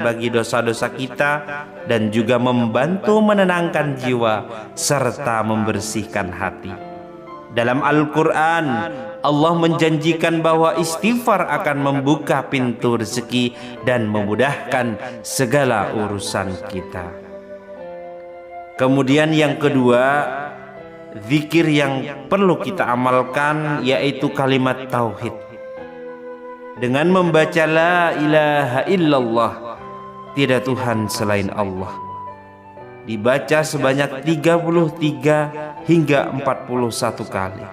bagi dosa-dosa kita dan juga membantu menenangkan jiwa serta membersihkan hati. Dalam Al-Quran, Allah menjanjikan bahwa istighfar akan membuka pintu rezeki dan memudahkan segala urusan kita. Kemudian yang kedua, zikir yang perlu kita amalkan yaitu kalimat tauhid. Dengan membaca la ilaha illallah, tidak Tuhan selain Allah, dibaca sebanyak 33 hingga 41 kali.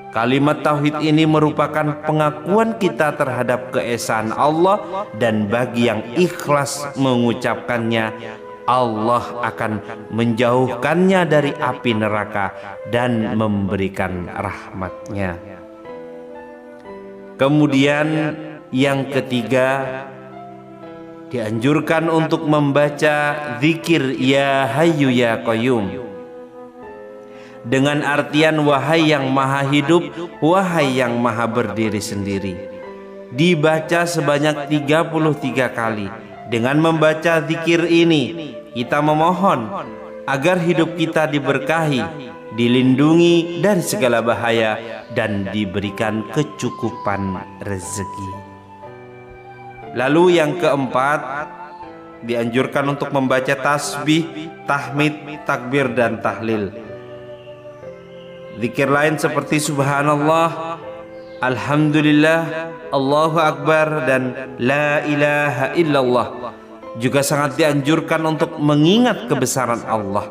Kalimat tauhid ini merupakan pengakuan kita terhadap keesaan Allah, dan bagi yang ikhlas mengucapkannya, Allah akan menjauhkannya dari api neraka dan memberikan rahmat-Nya. Kemudian yang ketiga, dianjurkan untuk membaca zikir ya hayyu ya qayyum, dengan artian wahai yang maha hidup, wahai yang maha berdiri sendiri. Dibaca sebanyak 33 kali. Dengan membaca zikir ini, kita memohon agar hidup kita diberkahi, dilindungi dari segala bahaya, dan diberikan kecukupan rezeki. Lalu yang keempat, dianjurkan untuk membaca tasbih, tahmid, takbir, dan tahlil. Zikir lain seperti subhanallah, alhamdulillah, Allahu akbar, dan la ilaha illallah juga sangat dianjurkan untuk mengingat kebesaran Allah,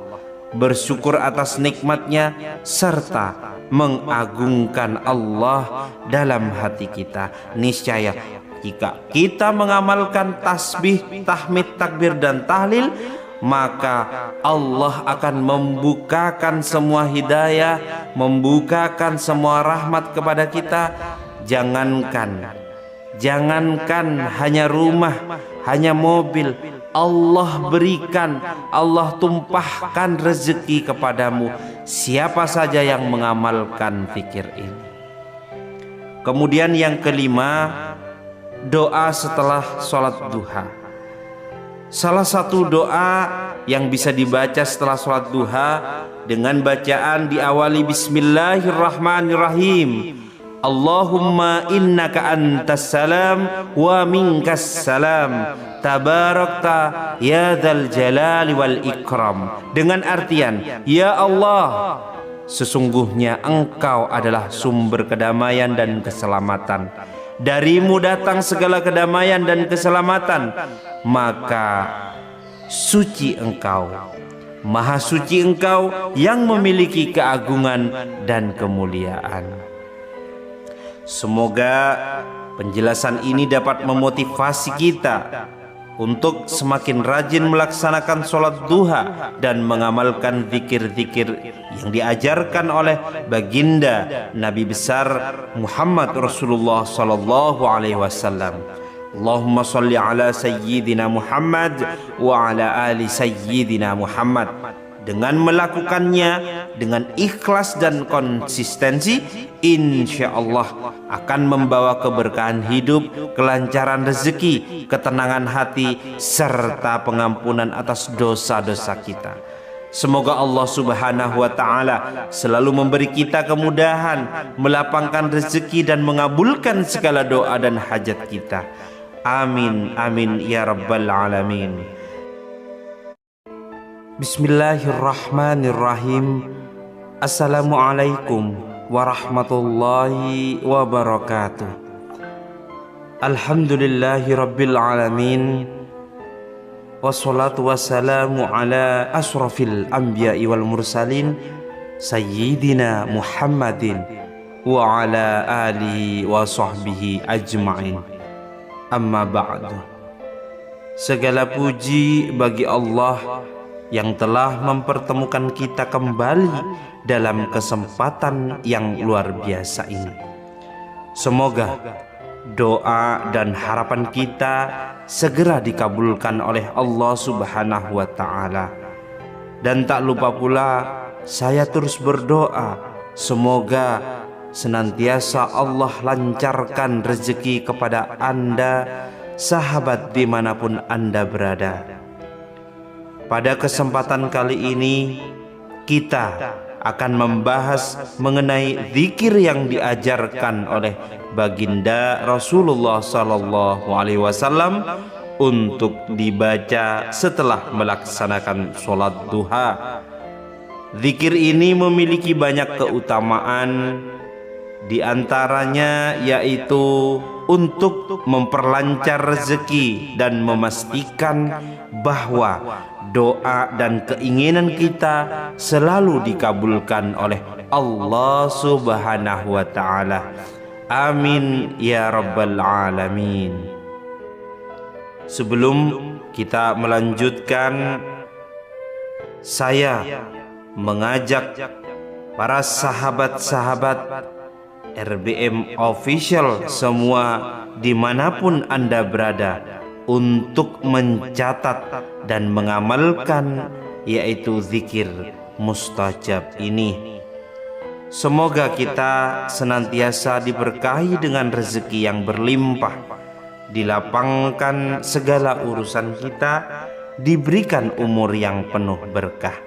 bersyukur atas nikmatnya, serta mengagungkan Allah dalam hati kita. Niscaya jika kita mengamalkan tasbih, tahmid, takbir, dan tahlil, maka Allah akan membukakan semua hidayah, membukakan semua rahmat kepada kita. Jangankan hanya rumah, hanya mobil, Allah berikan, Allah tumpahkan rezeki kepadamu siapa saja yang mengamalkan zikir ini. Kemudian yang kelima, doa setelah sholat duha. Salah satu doa yang bisa dibaca setelah sholat duha dengan bacaan diawali Bismillahirrahmanirrahim. Allahumma innaka antas salam wa minkas salam, tabarakta ya dzal jalali wal ikram. Dengan artian, ya Allah, sesungguhnya Engkau adalah sumber kedamaian dan keselamatan. Darimu datang segala kedamaian dan keselamatan, maka suci Engkau, maha suci Engkau yang memiliki keagungan dan kemuliaan. Semoga penjelasan ini dapat memotivasi kita untuk semakin rajin melaksanakan sholat duha dan mengamalkan zikir-zikir yang diajarkan oleh baginda Nabi besar Muhammad Rasulullah sallallahu alaihi wasallam. Allahumma sholli ala sayyidina Muhammad wa ala ali sayyidina Muhammad. Dengan melakukannya dengan ikhlas dan konsistensi, insya Allah akan membawa keberkahan hidup, kelancaran rezeki, ketenangan hati, serta pengampunan atas dosa-dosa kita. Semoga Allah Subhanahu wa ta'ala selalu memberi kita kemudahan, melapangkan rezeki, dan mengabulkan segala doa dan hajat kita. Amin, amin ya rabbal alamin. Bismillahirrahmanirrahim. Assalamualaikum warahmatullahi wabarakatuh. Alhamdulillahi rabbil alamin, wassalatu wassalamu ala asrafil anbiya'i wal mursalin, sayyidina Muhammadin wa ala alihi wa sahbihi ajma'in. Amma ba'du. Segala puji bagi Allah yang telah mempertemukan kita kembali dalam kesempatan yang luar biasa ini. Semoga doa dan harapan kita segera dikabulkan oleh Allah Subhanahu wa ta'ala. Dan tak lupa pula saya terus berdoa, semoga senantiasa Allah lancarkan rezeki kepada Anda, sahabat dimanapun Anda berada. Pada kesempatan kali ini kita akan membahas mengenai zikir yang diajarkan oleh baginda Rasulullah sallallahu alaihi wasallam untuk dibaca setelah melaksanakan sholat duha. Zikir ini memiliki banyak keutamaan, di antaranya yaitu untuk memperlancar rezeki dan memastikan bahwa doa dan keinginan kita selalu dikabulkan oleh Allah Subhanahu wa taala. Amin ya rabbal alamin. Sebelum kita melanjutkan, saya mengajak para sahabat-sahabat RBM Official semua dimanapun Anda berada untuk mencatat dan mengamalkan yaitu zikir mustajab ini. Semoga kita senantiasa diberkahi dengan rezeki yang berlimpah, dilapangkan segala urusan kita, diberikan umur yang penuh berkah,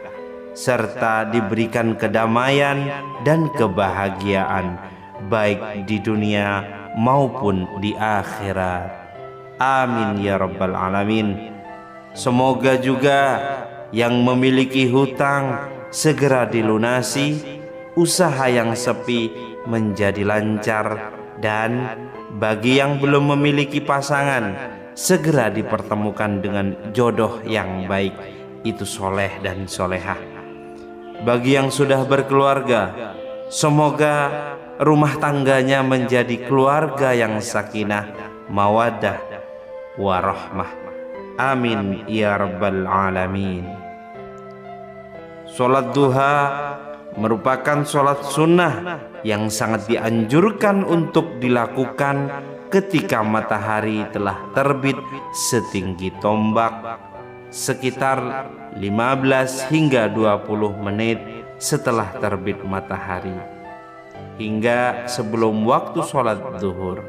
serta diberikan kedamaian dan kebahagiaan baik di dunia maupun di akhirat. Amin ya rabbal alamin. Semoga juga yang memiliki hutang segera dilunasi, usaha yang sepi menjadi lancar, dan bagi yang belum memiliki pasangan segera dipertemukan dengan jodoh yang baik, itu soleh dan solehah. Bagi yang sudah berkeluarga, semoga rumah tangganya menjadi keluarga yang sakinah, mawaddah, warahmah. Amin ya rabbal alamin. Sholat duha merupakan sholat sunnah yang sangat dianjurkan untuk dilakukan ketika matahari telah terbit setinggi tombak, sekitar 15 hingga 20 menit setelah terbit matahari, hingga sebelum waktu sholat zuhur.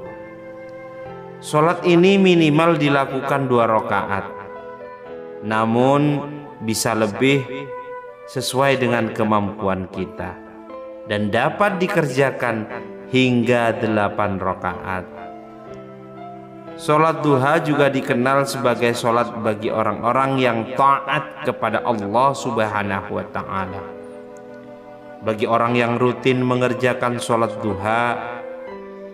Sholat ini minimal dilakukan 2 rakaat, namun bisa lebih sesuai dengan kemampuan kita, dan dapat dikerjakan hingga 8 rakaat. Sholat duha juga dikenal sebagai sholat bagi orang-orang yang taat kepada Allah Subhanahu wa ta'ala. Bagi orang yang rutin mengerjakan sholat duha,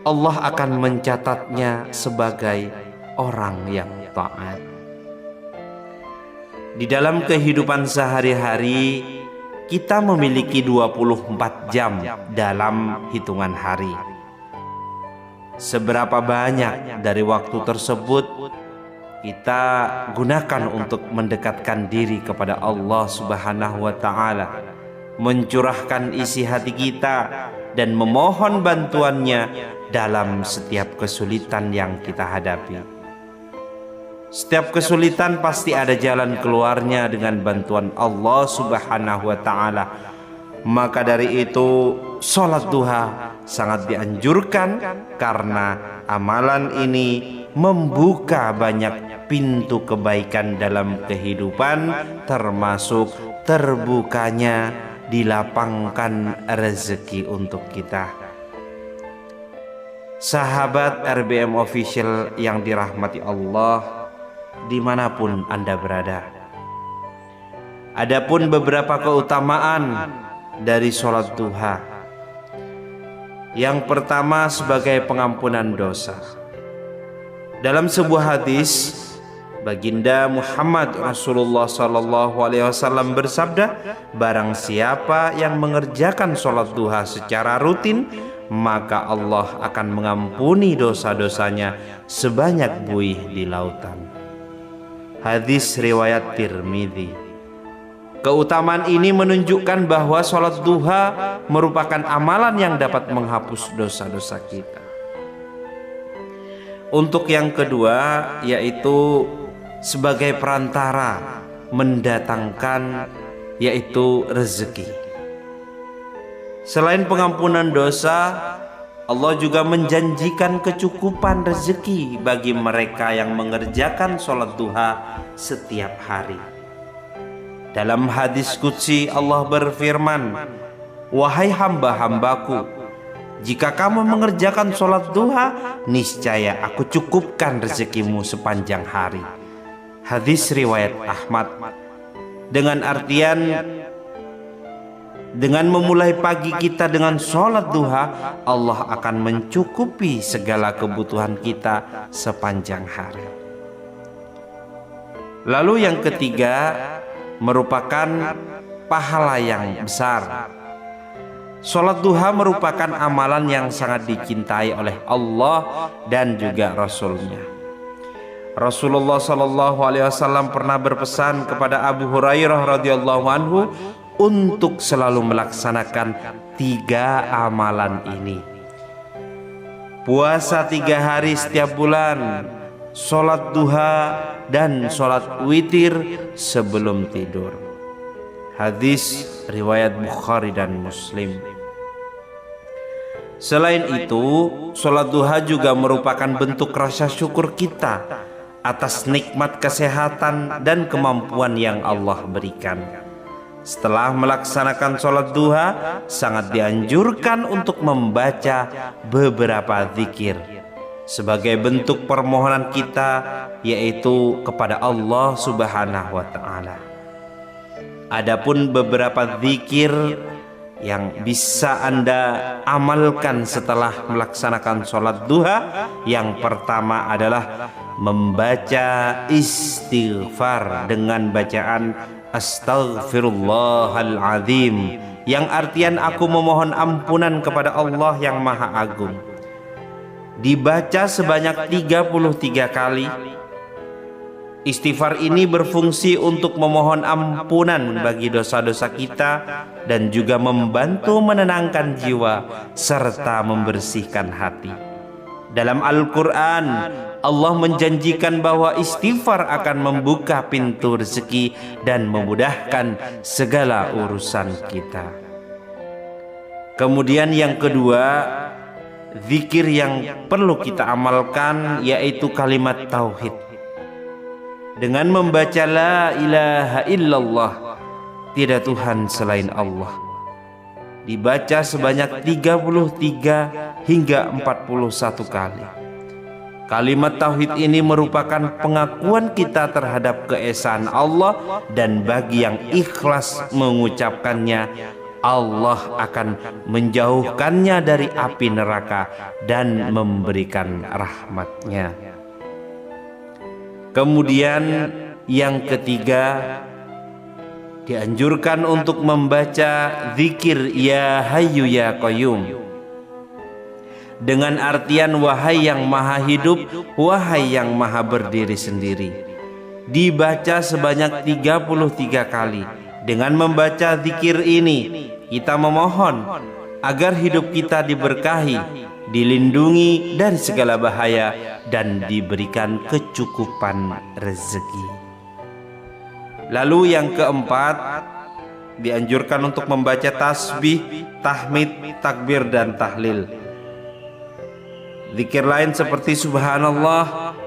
Allah akan mencatatnya sebagai orang yang taat. Di dalam kehidupan sehari-hari, kita memiliki 24 jam dalam hitungan hari. Seberapa banyak dari waktu tersebut kita gunakan untuk mendekatkan diri kepada Allah Subhanahu wa ta'ala, mencurahkan isi hati kita dan memohon bantuannya dalam setiap kesulitan yang kita hadapi. Setiap kesulitan pasti ada jalan keluarnya dengan bantuan Allah Subhanahu wa ta'ala. Maka dari itu sholat duha sangat dianjurkan, karena amalan ini membuka banyak pintu kebaikan dalam kehidupan, termasuk terbukanya dilapangkan rezeki untuk kita. Sahabat RBM Official yang dirahmati Allah dimanapun Anda berada, adapun beberapa keutamaan dari sholat duha. Yang pertama, sebagai pengampunan dosa. Dalam sebuah hadis, baginda Muhammad Rasulullah SAW bersabda, barang siapa yang mengerjakan sholat duha secara rutin, maka Allah akan mengampuni dosa-dosanya sebanyak buih di lautan. Hadis riwayat Tirmidzi. Keutamaan ini menunjukkan bahwa sholat duha merupakan amalan yang dapat menghapus dosa-dosa kita. Untuk yang kedua, yaitu sebagai perantara mendatangkan yaitu rezeki. Selain pengampunan dosa, Allah juga menjanjikan kecukupan rezeki bagi mereka yang mengerjakan sholat duha setiap hari. Dalam hadis qudsi Allah berfirman, "Wahai hamba-hambaku, jika kamu mengerjakan sholat duha, niscaya aku cukupkan rezekimu sepanjang hari." Hadis riwayat Ahmad. Dengan artian, dengan memulai pagi kita dengan sholat duha, Allah akan mencukupi segala kebutuhan kita sepanjang hari. Lalu yang ketiga merupakan pahala yang besar. Sholat duha merupakan amalan yang sangat dicintai oleh Allah dan juga Rasul-Nya. Rasulullah SAW pernah berpesan kepada Abu Hurairah radhiyallahu anhu untuk selalu melaksanakan 3 amalan ini: puasa 3 hari setiap bulan, sholat duha, dan sholat witir sebelum tidur. Hadis riwayat Bukhari dan Muslim. Selain itu, sholat duha juga merupakan bentuk rasa syukur kita atas nikmat kesehatan dan kemampuan yang Allah berikan. Setelah melaksanakan sholat duha, sangat dianjurkan untuk membaca beberapa zikir sebagai bentuk permohonan kita, yaitu kepada Allah Subhanahu wa Ta'ala. Adapun beberapa zikir yang bisa Anda amalkan setelah melaksanakan sholat duha, yang pertama adalah membaca istighfar dengan bacaan Astaghfirullahaladzim, yang artian aku memohon ampunan kepada Allah yang Maha Agung. Dibaca sebanyak 33 kali. Istighfar ini berfungsi untuk memohon ampunan bagi dosa-dosa kita dan juga membantu menenangkan jiwa serta membersihkan hati. Dalam Al-Quran, Allah menjanjikan bahwa istighfar akan membuka pintu rezeki dan memudahkan segala urusan kita. Kemudian yang kedua, zikir yang perlu kita amalkan yaitu kalimat tauhid. Dengan membaca la ilaha illallah, tidak Tuhan selain Allah, dibaca sebanyak 33 hingga 41 kali. Kalimat tauhid ini merupakan pengakuan kita terhadap keesaan Allah, dan bagi yang ikhlas mengucapkannya, Allah akan menjauhkannya dari api neraka dan memberikan rahmat-Nya. Kemudian yang ketiga, dianjurkan untuk membaca zikir Ya Hayyu Ya Qayyum dengan artian wahai yang maha hidup, wahai yang maha berdiri sendiri. Dibaca sebanyak 33 kali. Dengan membaca zikir ini, kita memohon agar hidup kita diberkahi, dilindungi dari segala bahaya, dan diberikan kecukupan rezeki. Lalu yang keempat, dianjurkan untuk membaca tasbih, tahmid, takbir, dan tahlil. Zikir lain seperti subhanallah,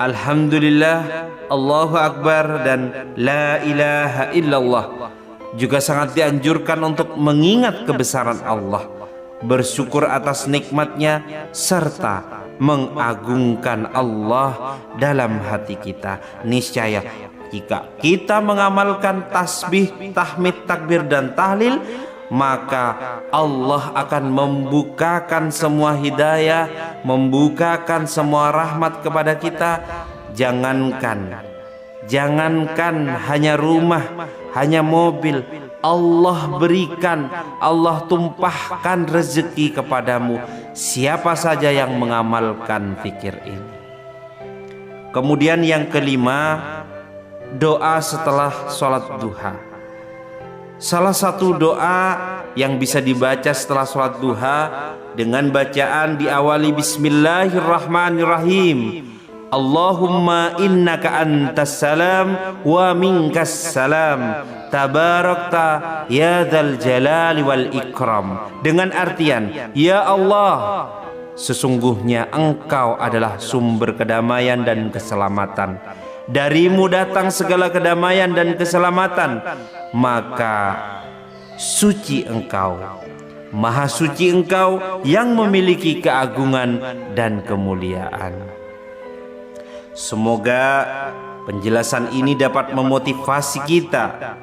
alhamdulillah, Allahu Akbar, dan la ilaha illallah juga sangat dianjurkan untuk mengingat kebesaran Allah, bersyukur atas nikmatnya, serta mengagungkan Allah dalam hati kita. Niscaya jika kita mengamalkan tasbih, tahmid, takbir, dan tahlil, maka Allah akan membukakan semua hidayah, membukakan semua rahmat kepada kita. Jangankan hanya rumah, hanya mobil, Allah berikan, Allah tumpahkan rezeki kepadamu siapa saja yang mengamalkan zikir ini. Kemudian yang kelima, doa setelah sholat duha. Salah satu doa yang bisa dibaca setelah sholat duha dengan bacaan diawali Bismillahirrahmanirrahim. Allahumma innaka antas salam wa minkas salam, tabarakta ya dzal jalali wal ikram. Dengan artian, ya Allah, sesungguhnya Engkau adalah sumber kedamaian dan keselamatan. Darimu datang segala kedamaian dan keselamatan, maka suci Engkau, maha suci Engkau yang memiliki keagungan dan kemuliaan. Semoga penjelasan ini dapat memotivasi kita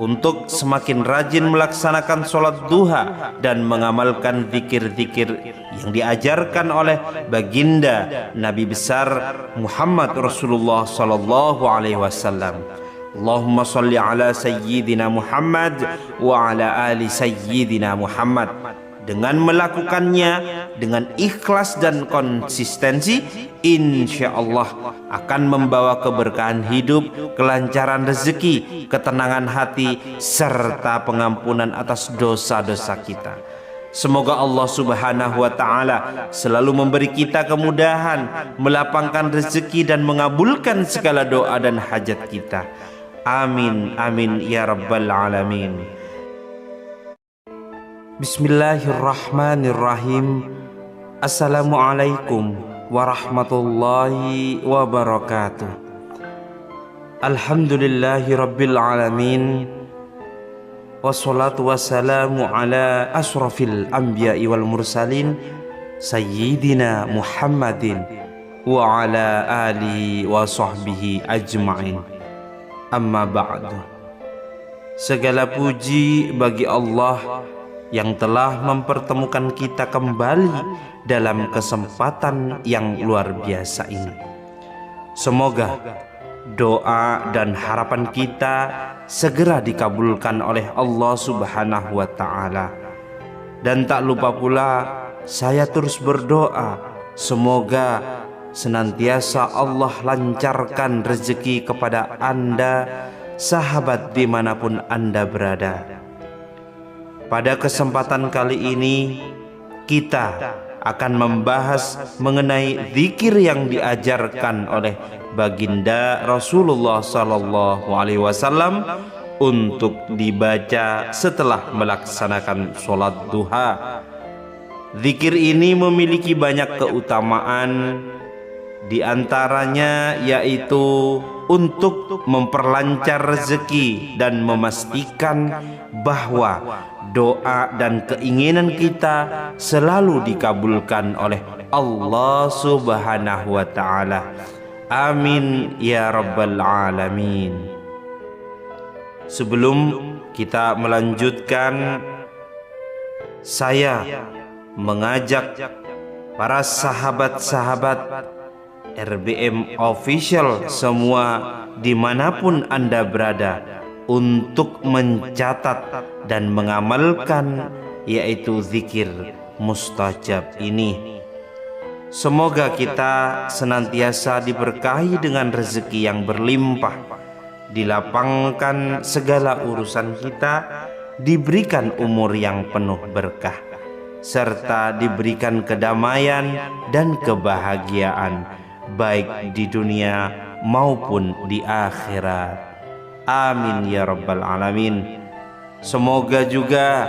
untuk semakin rajin melaksanakan sholat duha dan mengamalkan zikir-zikir yang diajarkan oleh baginda Nabi besar Muhammad Rasulullah sallallahu alaihi wasallam. Allahumma sholli ala sayyidina Muhammad wa ala ali sayyidina Muhammad. Dengan melakukannya dengan ikhlas dan konsistensi, insya Allah akan membawa keberkahan hidup, kelancaran rezeki, ketenangan hati, serta pengampunan atas dosa-dosa kita. Semoga Allah Subhanahu wa Ta'ala selalu memberi kita kemudahan, melapangkan rezeki dan mengabulkan segala doa dan hajat kita. Amin amin ya rabbal alamin. Bismillahirrahmanirrahim. Assalamualaikum warahmatullahi wabarakatuh. Alhamdulillahi rabbil alamin. Wassalatu wassalamu ala asrafil anbiya'i wal mursalin, sayyidina Muhammadin wa ala alihi wa sahbihi ajma'in. Amma ba'du. Segala puji bagi Allah yang telah mempertemukan kita kembali dalam kesempatan yang luar biasa ini. Semoga doa dan harapan kita segera dikabulkan oleh Allah Subhanahu wa Ta'ala. Dan tak lupa pula saya terus berdoa, semoga senantiasa Allah lancarkan rezeki kepada Anda, sahabat dimanapun Anda berada. Pada kesempatan kali ini kita akan membahas mengenai zikir yang diajarkan oleh baginda Rasulullah sallallahu alaihi wasallam untuk dibaca setelah melaksanakan sholat duha. Zikir ini memiliki banyak keutamaan, di antaranya yaitu untuk memperlancar rezeki dan memastikan bahwa doa dan keinginan kita selalu dikabulkan oleh Allah Subhanahu wa Ta'ala. Amin ya rabbal alamin. Sebelum kita melanjutkan, saya mengajak para sahabat-sahabat RBM Official semua dimanapun Anda berada untuk mencatat dan mengamalkan yaitu zikir mustajab ini. Semoga kita senantiasa diberkahi dengan rezeki yang berlimpah, dilapangkan segala urusan kita, diberikan umur yang penuh berkah, serta diberikan kedamaian dan kebahagiaan baik di dunia maupun di akhirat. Amin ya rabbal alamin. Semoga juga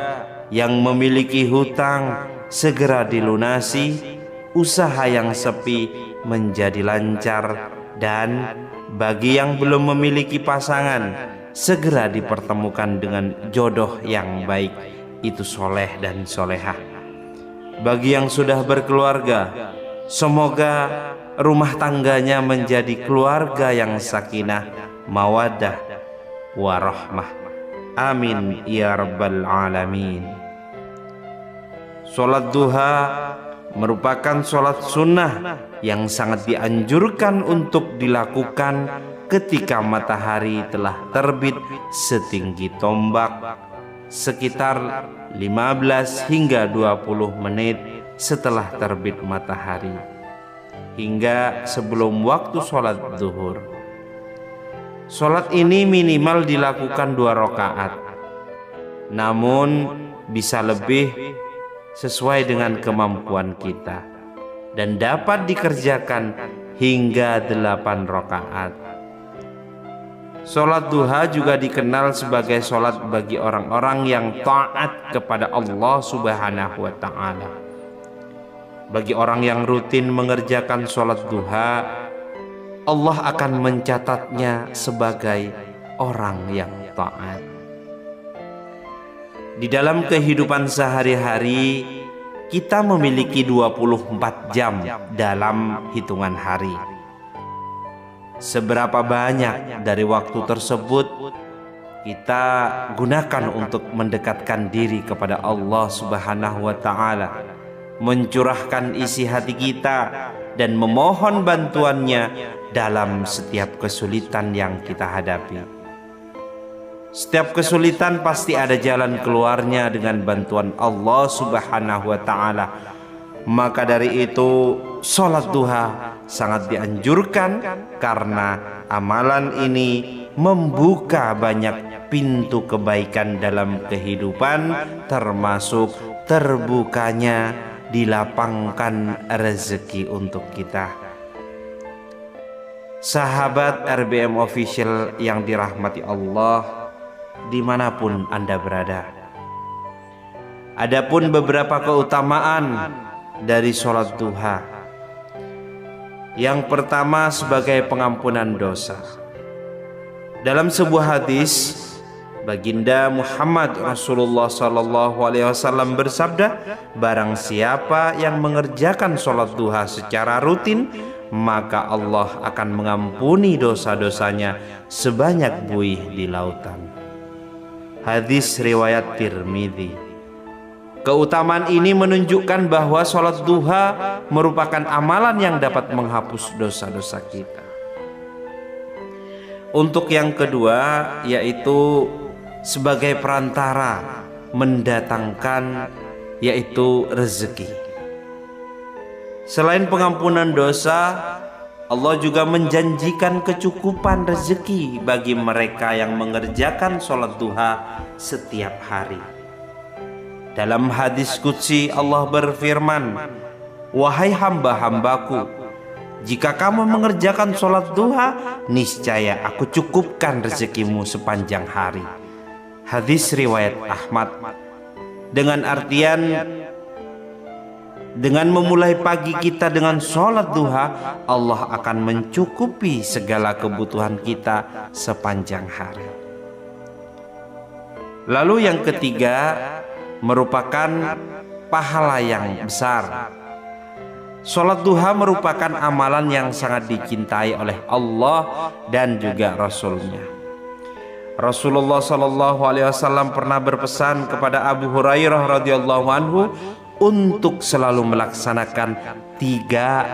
yang memiliki hutang segera dilunasi, usaha yang sepi menjadi lancar, dan bagi yang belum memiliki pasangan segera dipertemukan dengan jodoh yang baik, itu soleh dan solehah. Bagi yang sudah berkeluarga, semoga rumah tangganya menjadi keluarga yang sakinah, mawaddah, warahmah. Amin ya rabbal alamin. Sholat duha merupakan sholat sunnah yang sangat dianjurkan untuk dilakukan ketika matahari telah terbit setinggi tombak, sekitar 15 hingga 20 menit setelah terbit matahari, hingga sebelum waktu sholat zuhur. Sholat ini minimal dilakukan 2 rakaat, namun bisa lebih sesuai dengan kemampuan kita, dan dapat dikerjakan hingga 8 rakaat. Sholat duha juga dikenal sebagai sholat bagi orang-orang yang taat kepada Allah Subhanahu wa Ta'ala. Bagi orang yang rutin mengerjakan sholat duha, Allah akan mencatatnya sebagai orang yang taat. Di dalam kehidupan sehari-hari, kita memiliki 24 jam dalam hitungan hari. Seberapa banyak dari waktu tersebut kita gunakan untuk mendekatkan diri kepada Allah Subhanahu wa Ta'ala, mencurahkan isi hati kita dan memohon bantuannya dalam setiap kesulitan yang kita hadapi. Setiap kesulitan pasti ada jalan keluarnya dengan bantuan Allah Subhanahu wa Ta'ala. Maka dari itu sholat duha sangat dianjurkan karena amalan ini membuka banyak pintu kebaikan dalam kehidupan, termasuk terbukanya dilapangkan rezeki untuk kita. Sahabat RBM Official yang dirahmati Allah, dimanapun Anda berada, adapun beberapa keutamaan dari sholat duha. Yang pertama, sebagai pengampunan dosa. Dalam sebuah hadis, Baginda Muhammad Rasulullah SAW bersabda, barang siapa yang mengerjakan sholat duha secara rutin, maka Allah akan mengampuni dosa-dosanya sebanyak buih di lautan. Hadis riwayat Tirmidzi. Keutamaan ini menunjukkan bahwa sholat duha merupakan amalan yang dapat menghapus dosa-dosa kita. Untuk yang kedua, yaitu sebagai perantara mendatangkan yaitu rezeki. Selain pengampunan dosa, Allah juga menjanjikan kecukupan rezeki bagi mereka yang mengerjakan sholat duha setiap hari. Dalam hadis qudsi Allah berfirman, wahai hamba-hambaku, jika kamu mengerjakan sholat duha, niscaya aku cukupkan rezekimu sepanjang hari. Hadis riwayat Ahmad. Dengan artian, dengan memulai pagi kita dengan sholat duha, Allah akan mencukupi segala kebutuhan kita sepanjang hari. Lalu yang ketiga, merupakan pahala yang besar. Sholat duha merupakan amalan yang sangat dicintai oleh Allah dan juga Rasul-Nya. Rasulullah SAW pernah berpesan kepada Abu Hurairah radhiyallahu anhu untuk selalu melaksanakan 3